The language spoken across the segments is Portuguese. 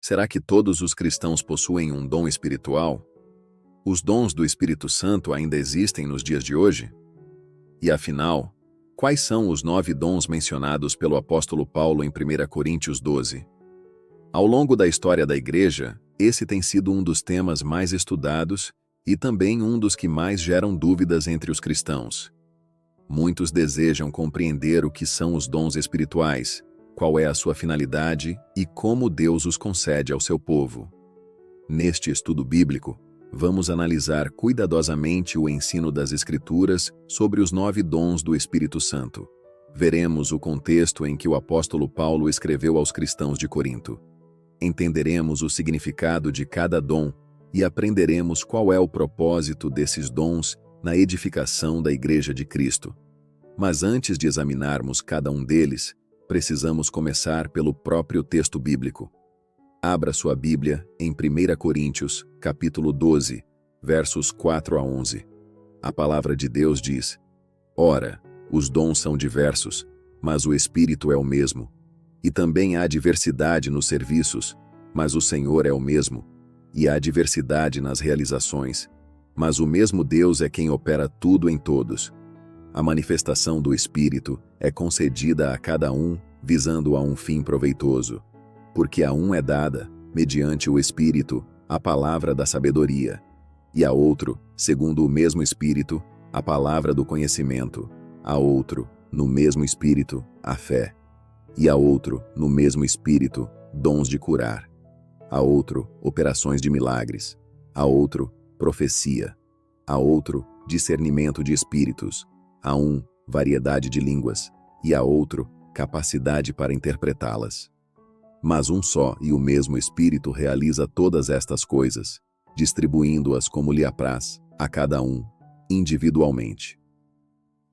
Será que todos os cristãos possuem um dom espiritual? Os dons do Espírito Santo ainda existem nos dias de hoje? E afinal, quais são os 9 dons mencionados pelo apóstolo Paulo em 1 Coríntios 12? Ao longo da história da Igreja, esse tem sido um dos temas mais estudados e também um dos que mais geram dúvidas entre os cristãos. Muitos desejam compreender o que são os dons espirituais, qual é a sua finalidade e como Deus os concede ao seu povo. Neste estudo bíblico, vamos analisar cuidadosamente o ensino das Escrituras sobre os 9 dons do Espírito Santo. Veremos o contexto em que o apóstolo Paulo escreveu aos cristãos de Corinto. Entenderemos o significado de cada dom e aprenderemos qual é o propósito desses dons na edificação da Igreja de Cristo. Mas antes de examinarmos cada um deles, precisamos começar pelo próprio texto bíblico. Abra sua Bíblia em 1 Coríntios, capítulo 12, versos 4 a 11. A palavra de Deus diz: Ora, os dons são diversos, mas o Espírito é o mesmo. E também há diversidade nos serviços, mas o Senhor é o mesmo. E há diversidade nas realizações, mas o mesmo Deus é quem opera tudo em todos. A manifestação do Espírito é concedida a cada um, visando a um fim proveitoso. Porque a um é dada, mediante o Espírito, a palavra da sabedoria, e a outro, segundo o mesmo Espírito, a palavra do conhecimento, a outro, no mesmo Espírito, a fé, e a outro, no mesmo Espírito, dons de curar, a outro, operações de milagres, a outro, profecia, a outro, discernimento de espíritos, a um, variedade de línguas, e a outro, capacidade para interpretá-las. Mas um só e o mesmo Espírito realiza todas estas coisas, distribuindo-as como lhe apraz, a cada um, individualmente.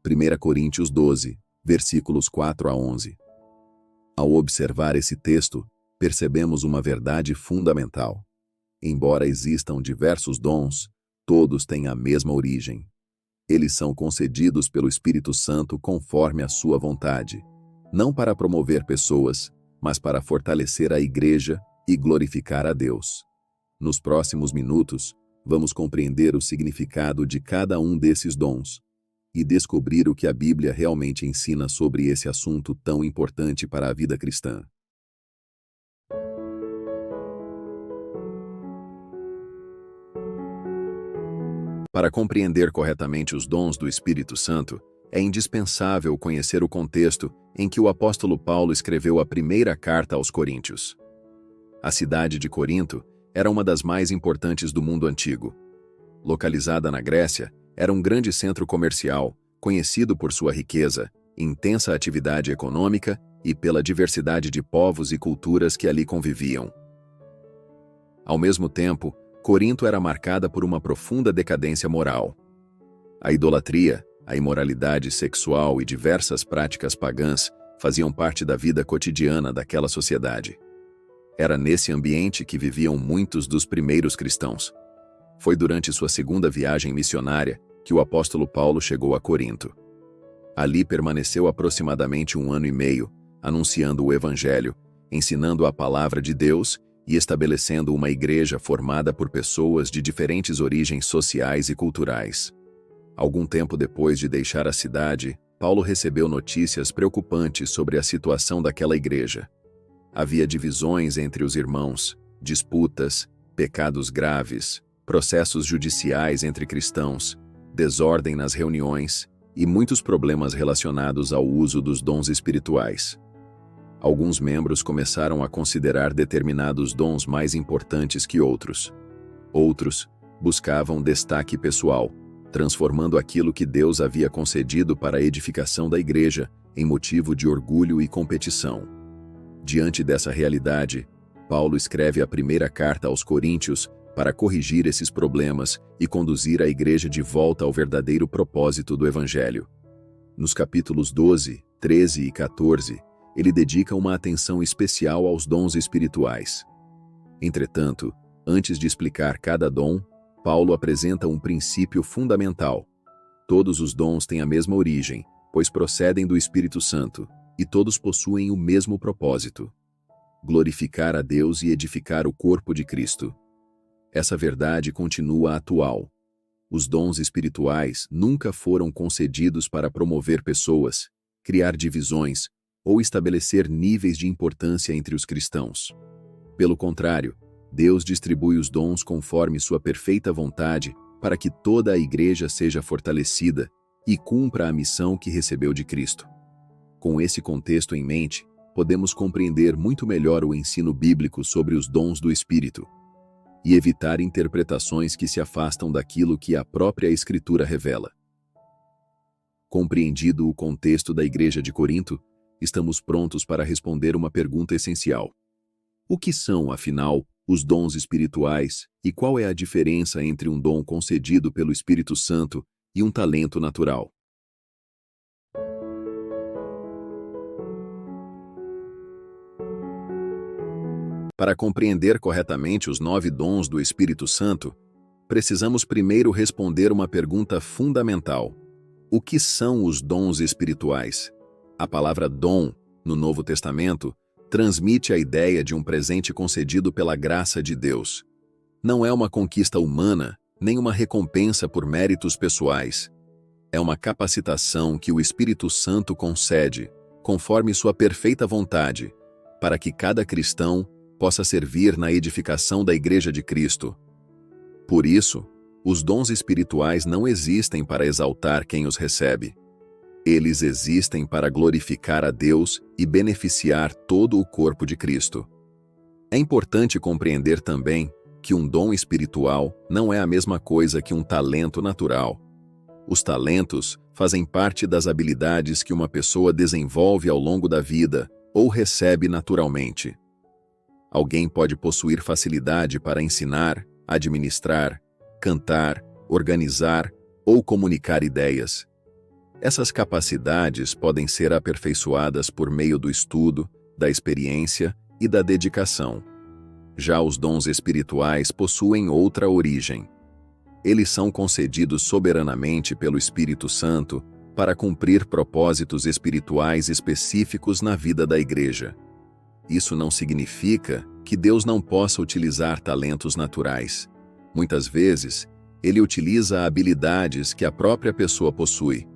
1 Coríntios 12, versículos 4 a 11. Ao observar esse texto, percebemos uma verdade fundamental. Embora existam diversos dons, todos têm a mesma origem. Eles são concedidos pelo Espírito Santo conforme a sua vontade, não para promover pessoas, mas para fortalecer a Igreja e glorificar a Deus. Nos próximos minutos, vamos compreender o significado de cada um desses dons e descobrir o que a Bíblia realmente ensina sobre esse assunto tão importante para a vida cristã. Para compreender corretamente os dons do Espírito Santo, é indispensável conhecer o contexto em que o apóstolo Paulo escreveu a primeira carta aos Coríntios. A cidade de Corinto era uma das mais importantes do mundo antigo. Localizada na Grécia, era um grande centro comercial, conhecido por sua riqueza, intensa atividade econômica e pela diversidade de povos e culturas que ali conviviam. Ao mesmo tempo, Corinto era marcada por uma profunda decadência moral. A idolatria, a imoralidade sexual e diversas práticas pagãs faziam parte da vida cotidiana daquela sociedade. Era nesse ambiente que viviam muitos dos primeiros cristãos. Foi durante sua segunda viagem missionária que o apóstolo Paulo chegou a Corinto. Ali permaneceu aproximadamente 1 ano e meio, anunciando o Evangelho, ensinando a palavra de Deus e estabelecendo uma igreja formada por pessoas de diferentes origens sociais e culturais. Algum tempo depois de deixar a cidade, Paulo recebeu notícias preocupantes sobre a situação daquela igreja. Havia divisões entre os irmãos, disputas, pecados graves, processos judiciais entre cristãos, desordem nas reuniões e muitos problemas relacionados ao uso dos dons espirituais. Alguns membros começaram a considerar determinados dons mais importantes que outros. Outros buscavam destaque pessoal, transformando aquilo que Deus havia concedido para a edificação da igreja em motivo de orgulho e competição. Diante dessa realidade, Paulo escreve a primeira carta aos Coríntios para corrigir esses problemas e conduzir a igreja de volta ao verdadeiro propósito do Evangelho. Nos capítulos 12, 13 e 14, ele dedica uma atenção especial aos dons espirituais. Entretanto, antes de explicar cada dom, Paulo apresenta um princípio fundamental. Todos os dons têm a mesma origem, pois procedem do Espírito Santo, e todos possuem o mesmo propósito. glorificar a Deus e edificar o corpo de Cristo. Essa verdade continua atual. Os dons espirituais nunca foram concedidos para promover pessoas, criar divisões ou estabelecer níveis de importância entre os cristãos. Pelo contrário, Deus distribui os dons conforme sua perfeita vontade para que toda a igreja seja fortalecida e cumpra a missão que recebeu de Cristo. Com esse contexto em mente, podemos compreender muito melhor o ensino bíblico sobre os dons do Espírito e evitar interpretações que se afastam daquilo que a própria Escritura revela. Compreendido o contexto da igreja de Corinto, estamos prontos para responder uma pergunta essencial. O que são, afinal, os dons espirituais e qual é a diferença entre um dom concedido pelo Espírito Santo e um talento natural? Para compreender corretamente os 9 dons do Espírito Santo, precisamos primeiro responder uma pergunta fundamental. O que são os dons espirituais? A palavra dom, no Novo Testamento, transmite a ideia de um presente concedido pela graça de Deus. Não é uma conquista humana, nem uma recompensa por méritos pessoais. É uma capacitação que o Espírito Santo concede, conforme sua perfeita vontade, para que cada cristão possa servir na edificação da Igreja de Cristo. Por isso, os dons espirituais não existem para exaltar quem os recebe. Eles existem para glorificar a Deus e beneficiar todo o corpo de Cristo. É importante compreender também que um dom espiritual não é a mesma coisa que um talento natural. Os talentos fazem parte das habilidades que uma pessoa desenvolve ao longo da vida ou recebe naturalmente. Alguém pode possuir facilidade para ensinar, administrar, cantar, organizar ou comunicar ideias. Essas capacidades podem ser aperfeiçoadas por meio do estudo, da experiência e da dedicação. Já os dons espirituais possuem outra origem. Eles são concedidos soberanamente pelo Espírito Santo para cumprir propósitos espirituais específicos na vida da igreja. Isso não significa que Deus não possa utilizar talentos naturais. Muitas vezes, Ele utiliza habilidades que a própria pessoa possui.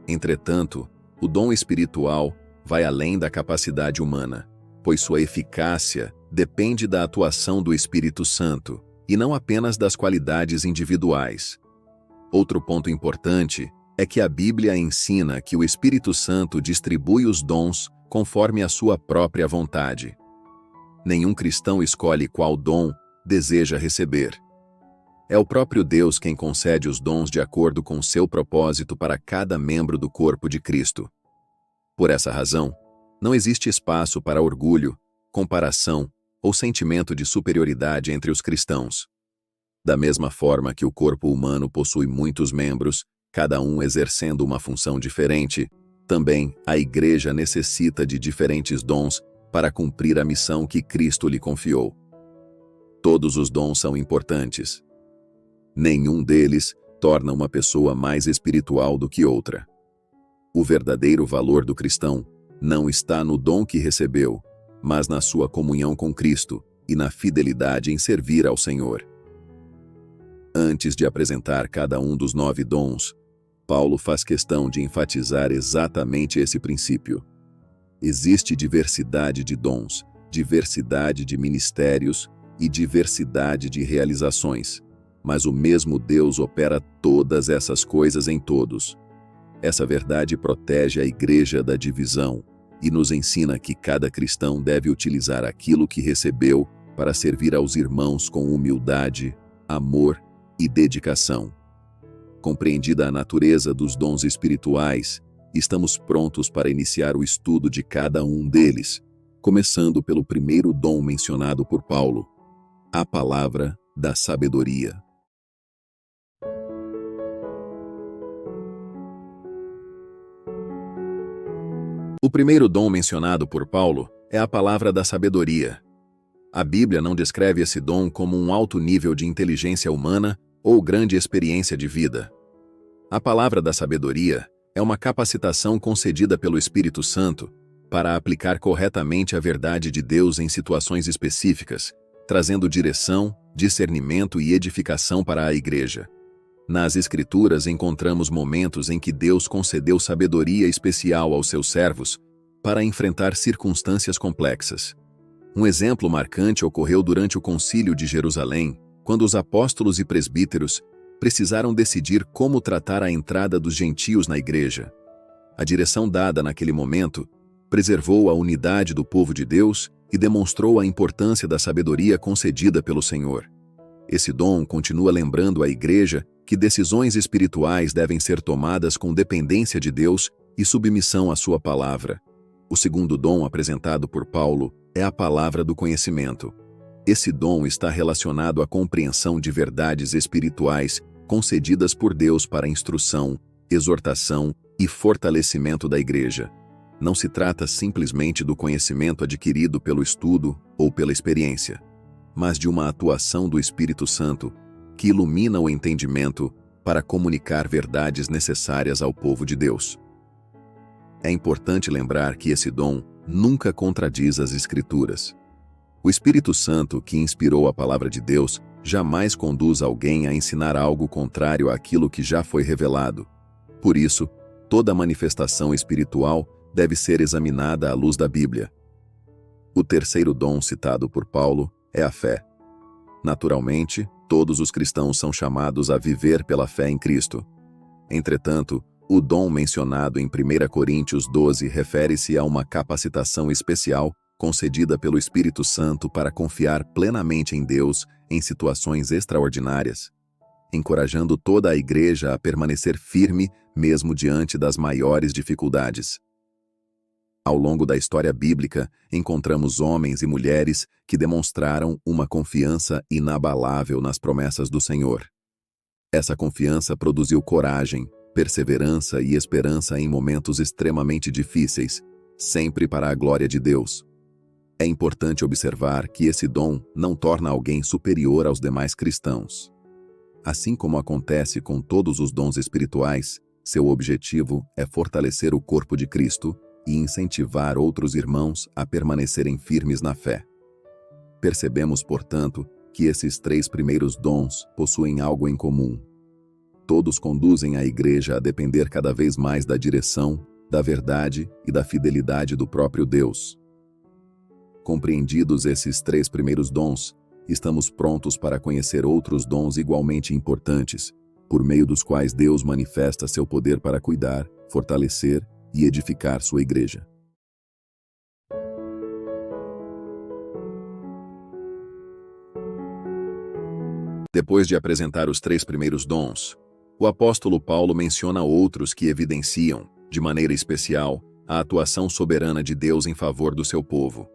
Entretanto, o dom espiritual vai além da capacidade humana, pois sua eficácia depende da atuação do Espírito Santo, e não apenas das qualidades individuais. Outro ponto importante é que a Bíblia ensina que o Espírito Santo distribui os dons conforme a sua própria vontade. Nenhum cristão escolhe qual dom deseja receber. É o próprio Deus quem concede os dons de acordo com seu propósito para cada membro do corpo de Cristo. Por essa razão, não existe espaço para orgulho, comparação ou sentimento de superioridade entre os cristãos. Da mesma forma que o corpo humano possui muitos membros, cada um exercendo uma função diferente, também a Igreja necessita de diferentes dons para cumprir a missão que Cristo lhe confiou. Todos os dons são importantes. Nenhum deles torna uma pessoa mais espiritual do que outra. O verdadeiro valor do cristão não está no dom que recebeu, mas na sua comunhão com Cristo e na fidelidade em servir ao Senhor. Antes de apresentar cada um dos 9 dons, Paulo faz questão de enfatizar exatamente esse princípio. Existe diversidade de dons, diversidade de ministérios e diversidade de realizações, mas o mesmo Deus opera todas essas coisas em todos. Essa verdade protege a igreja da divisão e nos ensina que cada cristão deve utilizar aquilo que recebeu para servir aos irmãos com humildade, amor e dedicação. Compreendida a natureza dos dons espirituais, estamos prontos para iniciar o estudo de cada um deles, começando pelo primeiro dom mencionado por Paulo, a palavra da sabedoria. O primeiro dom mencionado por Paulo é a palavra da sabedoria. A Bíblia não descreve esse dom como um alto nível de inteligência humana ou grande experiência de vida. A palavra da sabedoria é uma capacitação concedida pelo Espírito Santo para aplicar corretamente a verdade de Deus em situações específicas, trazendo direção, discernimento e edificação para a igreja. Nas Escrituras encontramos momentos em que Deus concedeu sabedoria especial aos seus servos para enfrentar circunstâncias complexas. Um exemplo marcante ocorreu durante o Concílio de Jerusalém, quando os apóstolos e presbíteros precisaram decidir como tratar a entrada dos gentios na igreja. A direção dada naquele momento preservou a unidade do povo de Deus e demonstrou a importância da sabedoria concedida pelo Senhor. Esse dom continua lembrando a igreja que decisões espirituais devem ser tomadas com dependência de Deus e submissão à sua palavra. O segundo dom apresentado por Paulo é a palavra do conhecimento. Esse dom está relacionado à compreensão de verdades espirituais concedidas por Deus para instrução, exortação e fortalecimento da igreja. Não se trata simplesmente do conhecimento adquirido pelo estudo ou pela experiência, mas de uma atuação do Espírito Santo que ilumina o entendimento para comunicar verdades necessárias ao povo de Deus. É importante lembrar que esse dom nunca contradiz as Escrituras. O Espírito Santo, que inspirou a palavra de Deus, jamais conduz alguém a ensinar algo contrário àquilo que já foi revelado. Por isso, toda manifestação espiritual deve ser examinada à luz da Bíblia. O terceiro dom citado por Paulo é a fé. Naturalmente, todos os cristãos são chamados a viver pela fé em Cristo. Entretanto, o dom mencionado em 1 Coríntios 12 refere-se a uma capacitação especial concedida pelo Espírito Santo para confiar plenamente em Deus em situações extraordinárias, encorajando toda a igreja a permanecer firme mesmo diante das maiores dificuldades. Ao longo da história bíblica, encontramos homens e mulheres que demonstraram uma confiança inabalável nas promessas do Senhor. Essa confiança produziu coragem, perseverança e esperança em momentos extremamente difíceis, sempre para a glória de Deus. É importante observar que esse dom não torna alguém superior aos demais cristãos. Assim como acontece com todos os dons espirituais, seu objetivo é fortalecer o corpo de Cristo e incentivar outros irmãos a permanecerem firmes na fé. Percebemos, portanto, que esses três primeiros dons possuem algo em comum. Todos conduzem a igreja a depender cada vez mais da direção, da verdade e da fidelidade do próprio Deus. Compreendidos esses três primeiros dons, estamos prontos para conhecer outros dons igualmente importantes, por meio dos quais Deus manifesta seu poder para cuidar, fortalecer e edificar sua igreja. Depois de apresentar os três primeiros dons, o apóstolo Paulo menciona outros que evidenciam, de maneira especial, a atuação soberana de Deus em favor do seu povo.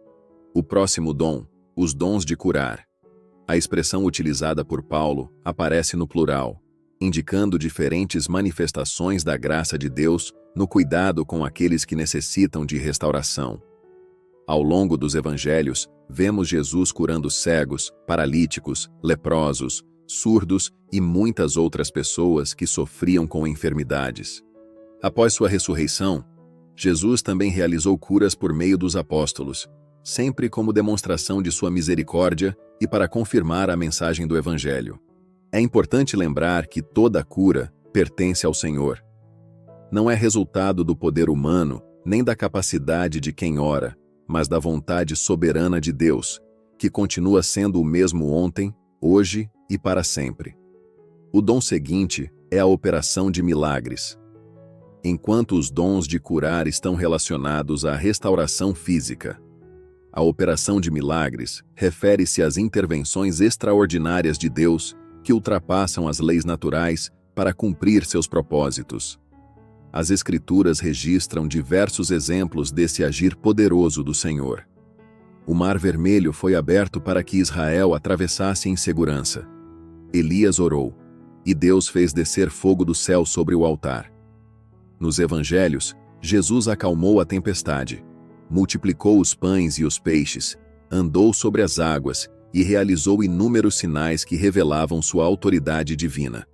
O próximo dom, os dons de curar. A expressão utilizada por Paulo aparece no plural, indicando diferentes manifestações da graça de Deus no cuidado com aqueles que necessitam de restauração. Ao longo dos evangelhos, vemos Jesus curando cegos, paralíticos, leprosos, surdos e muitas outras pessoas que sofriam com enfermidades. Após sua ressurreição, Jesus também realizou curas por meio dos apóstolos, sempre como demonstração de sua misericórdia e para confirmar a mensagem do Evangelho. É importante lembrar que toda cura pertence ao Senhor. Não é resultado do poder humano, nem da capacidade de quem ora, mas da vontade soberana de Deus, que continua sendo o mesmo ontem, hoje e para sempre. O dom seguinte é a operação de milagres. Enquanto os dons de curar estão relacionados à restauração física, a operação de milagres refere-se às intervenções extraordinárias de Deus que ultrapassam as leis naturais para cumprir seus propósitos. As Escrituras registram diversos exemplos desse agir poderoso do Senhor. O Mar Vermelho foi aberto para que Israel atravessasse em segurança. Elias orou, e Deus fez descer fogo do céu sobre o altar. Nos Evangelhos, Jesus acalmou a tempestade, multiplicou os pães e os peixes, andou sobre as águas e realizou inúmeros sinais que revelavam sua autoridade divina.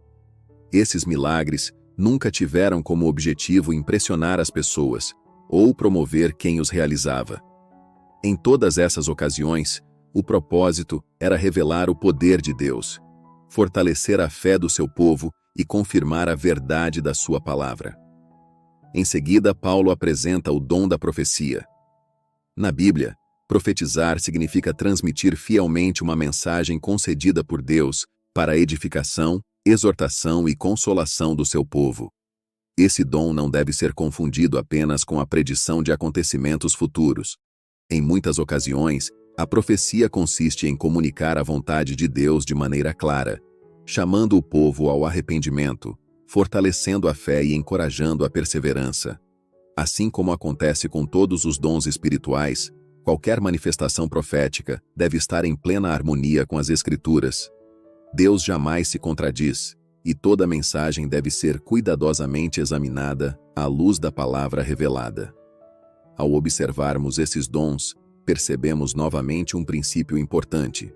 Esses milagres nunca tiveram como objetivo impressionar as pessoas, ou promover quem os realizava. Em todas essas ocasiões, o propósito era revelar o poder de Deus, fortalecer a fé do seu povo e confirmar a verdade da sua palavra. Em seguida, Paulo apresenta o dom da profecia. Na Bíblia, profetizar significa transmitir fielmente uma mensagem concedida por Deus para a edificação, exortação e consolação do seu povo. Esse dom não deve ser confundido apenas com a predição de acontecimentos futuros. Em muitas ocasiões, a profecia consiste em comunicar a vontade de Deus de maneira clara, chamando o povo ao arrependimento, fortalecendo a fé e encorajando a perseverança. Assim como acontece com todos os dons espirituais, qualquer manifestação profética deve estar em plena harmonia com as Escrituras. Deus jamais se contradiz, e toda mensagem deve ser cuidadosamente examinada à luz da palavra revelada. Ao observarmos esses dons, percebemos novamente um princípio importante.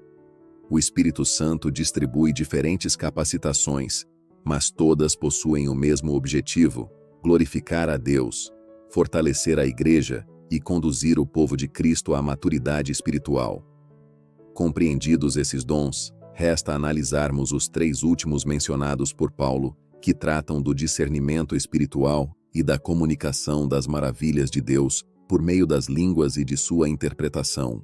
O Espírito Santo distribui diferentes capacitações, mas todas possuem o mesmo objetivo: glorificar a Deus, fortalecer a Igreja e conduzir o povo de Cristo à maturidade espiritual. Compreendidos esses dons, resta analisarmos os 3 últimos mencionados por Paulo, que tratam do discernimento espiritual e da comunicação das maravilhas de Deus por meio das línguas e de sua interpretação.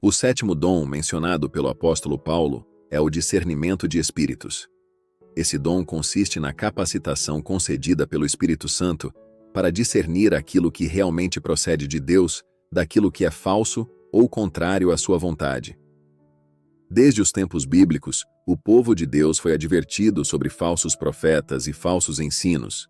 O 7º dom mencionado pelo apóstolo Paulo é o discernimento de espíritos. Esse dom consiste na capacitação concedida pelo Espírito Santo para discernir aquilo que realmente procede de Deus daquilo que é falso ou contrário à sua vontade. Desde os tempos bíblicos, o povo de Deus foi advertido sobre falsos profetas e falsos ensinos.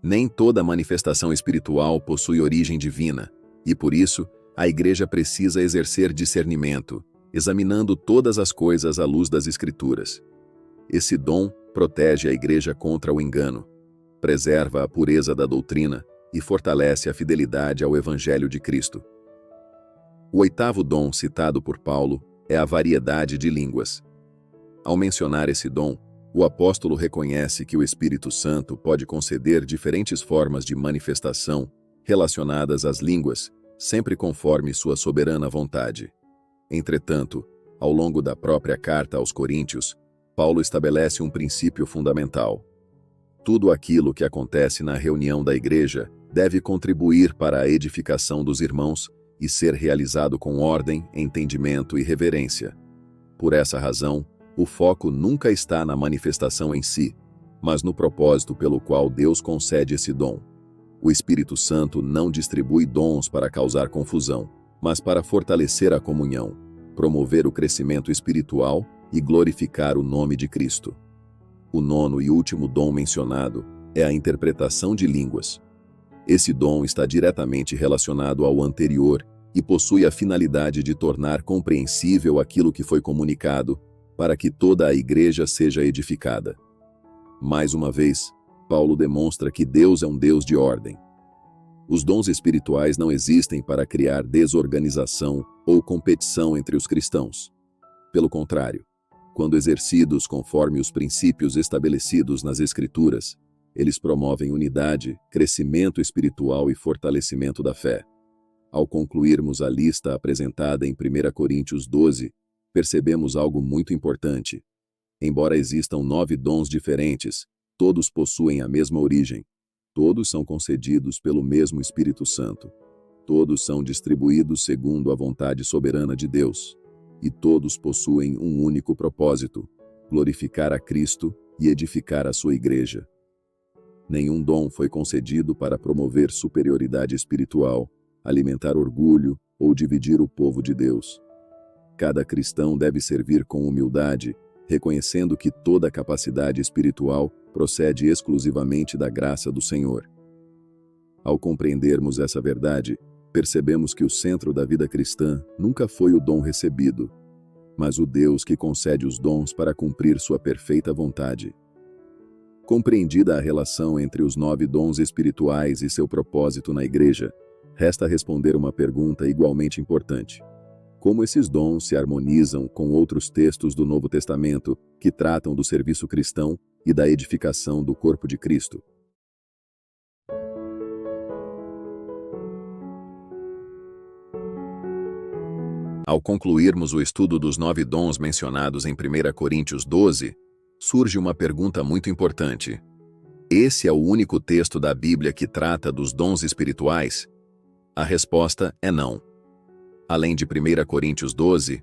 Nem toda manifestação espiritual possui origem divina, e por isso, a Igreja precisa exercer discernimento, examinando todas as coisas à luz das Escrituras. Esse dom protege a Igreja contra o engano, preserva a pureza da doutrina e fortalece a fidelidade ao Evangelho de Cristo. O 8º dom citado por Paulo é a variedade de línguas. Ao mencionar esse dom, o apóstolo reconhece que o Espírito Santo pode conceder diferentes formas de manifestação relacionadas às línguas, sempre conforme sua soberana vontade. Entretanto, ao longo da própria carta aos Coríntios, Paulo estabelece um princípio fundamental. Tudo aquilo que acontece na reunião da Igreja deve contribuir para a edificação dos irmãos e ser realizado com ordem, entendimento e reverência. Por essa razão, o foco nunca está na manifestação em si, mas no propósito pelo qual Deus concede esse dom. O Espírito Santo não distribui dons para causar confusão, mas para fortalecer a comunhão, promover o crescimento espiritual e glorificar o nome de Cristo. O 9º e último dom mencionado é a interpretação de línguas. Esse dom está diretamente relacionado ao anterior e possui a finalidade de tornar compreensível aquilo que foi comunicado, para que toda a Igreja seja edificada. Mais uma vez, Paulo demonstra que Deus é um Deus de ordem. Os dons espirituais não existem para criar desorganização ou competição entre os cristãos. Pelo contrário, quando exercidos conforme os princípios estabelecidos nas Escrituras, eles promovem unidade, crescimento espiritual e fortalecimento da fé. Ao concluirmos a lista apresentada em 1 Coríntios 12, percebemos algo muito importante. Embora existam 9 dons diferentes, todos possuem a mesma origem. Todos são concedidos pelo mesmo Espírito Santo. Todos são distribuídos segundo a vontade soberana de Deus. E todos possuem um único propósito: glorificar a Cristo e edificar a sua Igreja. Nenhum dom foi concedido para promover superioridade espiritual, alimentar orgulho ou dividir o povo de Deus. Cada cristão deve servir com humildade, reconhecendo que toda capacidade espiritual procede exclusivamente da graça do Senhor. Ao compreendermos essa verdade, percebemos que o centro da vida cristã nunca foi o dom recebido, mas o Deus que concede os dons para cumprir sua perfeita vontade. Compreendida a relação entre os 9 dons espirituais e seu propósito na Igreja, resta responder uma pergunta igualmente importante: como esses dons se harmonizam com outros textos do Novo Testamento que tratam do serviço cristão e da edificação do corpo de Cristo. Ao concluirmos o estudo dos 9 dons mencionados em 1 Coríntios 12, surge uma pergunta muito importante. Esse é o único texto da Bíblia que trata dos dons espirituais? A resposta é não. Além de 1 Coríntios 12,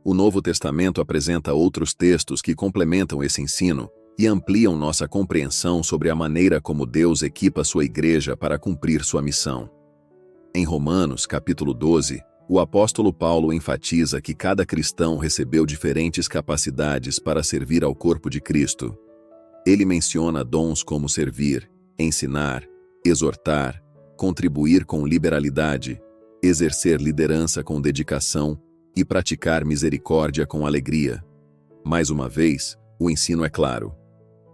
o Novo Testamento apresenta outros textos que complementam esse ensino e ampliam nossa compreensão sobre a maneira como Deus equipa sua igreja para cumprir sua missão. Em Romanos, capítulo 12, o apóstolo Paulo enfatiza que cada cristão recebeu diferentes capacidades para servir ao corpo de Cristo. Ele menciona dons como servir, ensinar, exortar, contribuir com liberalidade, exercer liderança com dedicação e praticar misericórdia com alegria. Mais uma vez, o ensino é claro.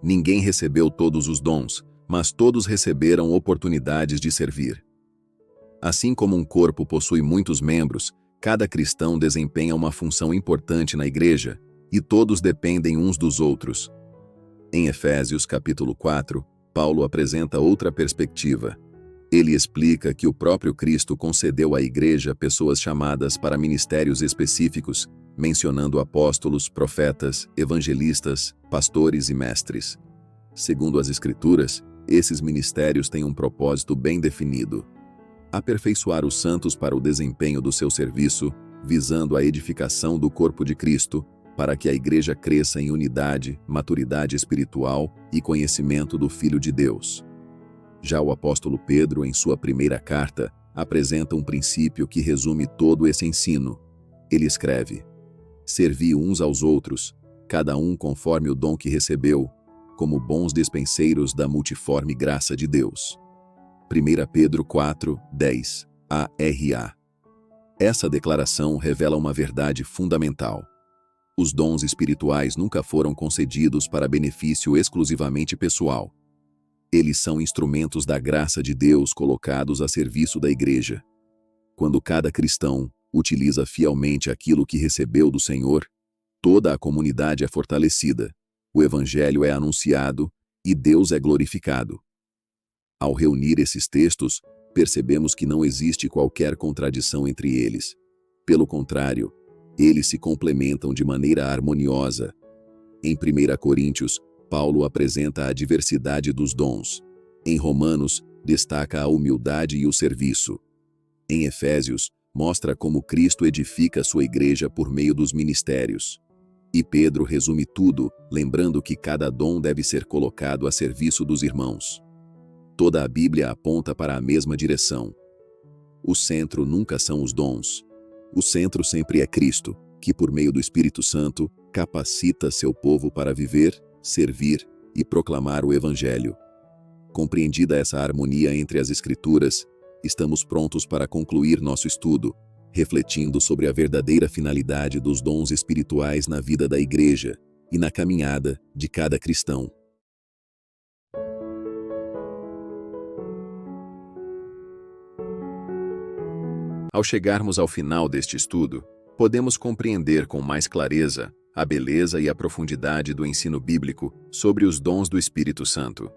Ninguém recebeu todos os dons, mas todos receberam oportunidades de servir. Assim como um corpo possui muitos membros, cada cristão desempenha uma função importante na igreja, e todos dependem uns dos outros. Em Efésios capítulo 4, Paulo apresenta outra perspectiva. Ele explica que o próprio Cristo concedeu à igreja pessoas chamadas para ministérios específicos, mencionando apóstolos, profetas, evangelistas, pastores e mestres. Segundo as Escrituras, esses ministérios têm um propósito bem definido: aperfeiçoar os santos para o desempenho do seu serviço, visando a edificação do corpo de Cristo, para que a igreja cresça em unidade, maturidade espiritual e conhecimento do Filho de Deus. Já o apóstolo Pedro, em sua primeira carta, apresenta um princípio que resume todo esse ensino. Ele escreve: servi uns aos outros, cada um conforme o dom que recebeu, como bons despenseiros da multiforme graça de Deus. 1 Pedro 4, 10, ARA. Essa declaração revela uma verdade fundamental. Os dons espirituais nunca foram concedidos para benefício exclusivamente pessoal. Eles são instrumentos da graça de Deus colocados a serviço da igreja. Quando cada cristão utiliza fielmente aquilo que recebeu do Senhor, toda a comunidade é fortalecida, o Evangelho é anunciado e Deus é glorificado. Ao reunir esses textos, percebemos que não existe qualquer contradição entre eles. Pelo contrário, eles se complementam de maneira harmoniosa. Em 1 Coríntios, Paulo apresenta a diversidade dos dons. Em Romanos, destaca a humildade e o serviço. Em Efésios, mostra como Cristo edifica sua igreja por meio dos ministérios. E Pedro resume tudo, lembrando que cada dom deve ser colocado a serviço dos irmãos. Toda a Bíblia aponta para a mesma direção. O centro nunca são os dons. O centro sempre é Cristo, que por meio do Espírito Santo, capacita seu povo para viver, servir e proclamar o Evangelho. Compreendida essa harmonia entre as Escrituras, estamos prontos para concluir nosso estudo, refletindo sobre a verdadeira finalidade dos dons espirituais na vida da igreja e na caminhada de cada cristão. Ao chegarmos ao final deste estudo, podemos compreender com mais clareza a beleza e a profundidade do ensino bíblico sobre os dons do Espírito Santo.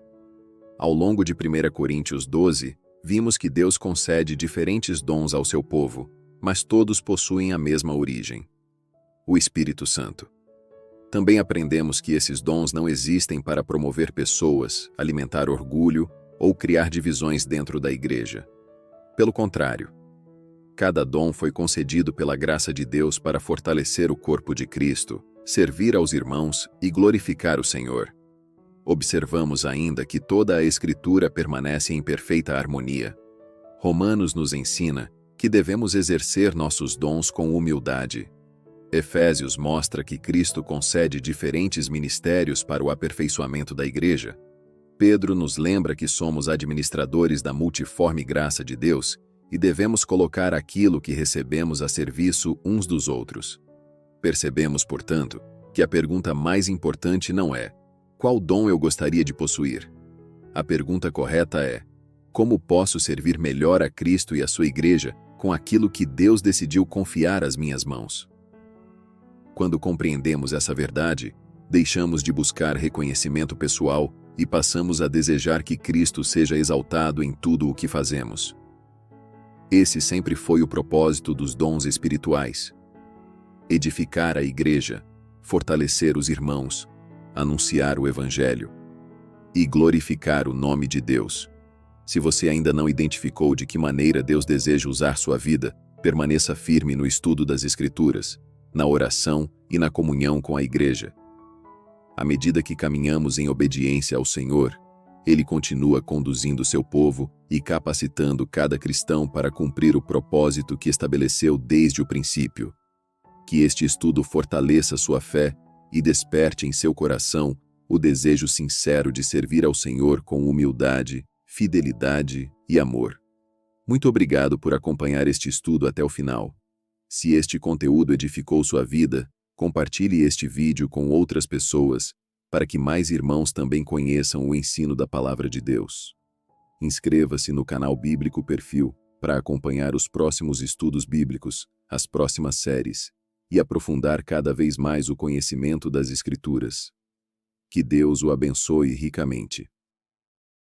Ao longo de 1 Coríntios 12, vimos que Deus concede diferentes dons ao seu povo, mas todos possuem a mesma origem: o Espírito Santo. Também aprendemos que esses dons não existem para promover pessoas, alimentar orgulho ou criar divisões dentro da igreja. Pelo contrário, cada dom foi concedido pela graça de Deus para fortalecer o corpo de Cristo, servir aos irmãos e glorificar o Senhor. Observamos ainda que toda a Escritura permanece em perfeita harmonia. Romanos nos ensina que devemos exercer nossos dons com humildade. Efésios mostra que Cristo concede diferentes ministérios para o aperfeiçoamento da igreja. Pedro nos lembra que somos administradores da multiforme graça de Deus e devemos colocar aquilo que recebemos a serviço uns dos outros. Percebemos, portanto, que a pergunta mais importante não é: qual dom eu gostaria de possuir? A pergunta correta é: como posso servir melhor a Cristo e a sua igreja com aquilo que Deus decidiu confiar às minhas mãos? Quando compreendemos essa verdade, Deixamos de buscar reconhecimento pessoal e passamos a desejar que Cristo seja exaltado em tudo o que fazemos. Esse sempre foi o propósito dos dons espirituais: edificar a igreja, fortalecer os irmãos, anunciar o Evangelho e glorificar o nome de Deus. Se você ainda não identificou de que maneira Deus deseja usar sua vida, permaneça firme no estudo das Escrituras, na oração e na comunhão com a igreja. À medida que caminhamos em obediência ao Senhor, Ele continua conduzindo seu povo e capacitando cada cristão para cumprir o propósito que estabeleceu desde o princípio. Que este estudo fortaleça sua fé e desperte em seu coração o desejo sincero de servir ao Senhor com humildade, fidelidade e amor. Muito obrigado por acompanhar este estudo até o final. Se este conteúdo edificou sua vida, compartilhe este vídeo com outras pessoas, para que mais irmãos também conheçam o ensino da Palavra de Deus. Inscreva-se no canal Bíblico Perfil para acompanhar os próximos estudos bíblicos, as próximas séries, e aprofundar cada vez mais o conhecimento das Escrituras. Que Deus o abençoe ricamente.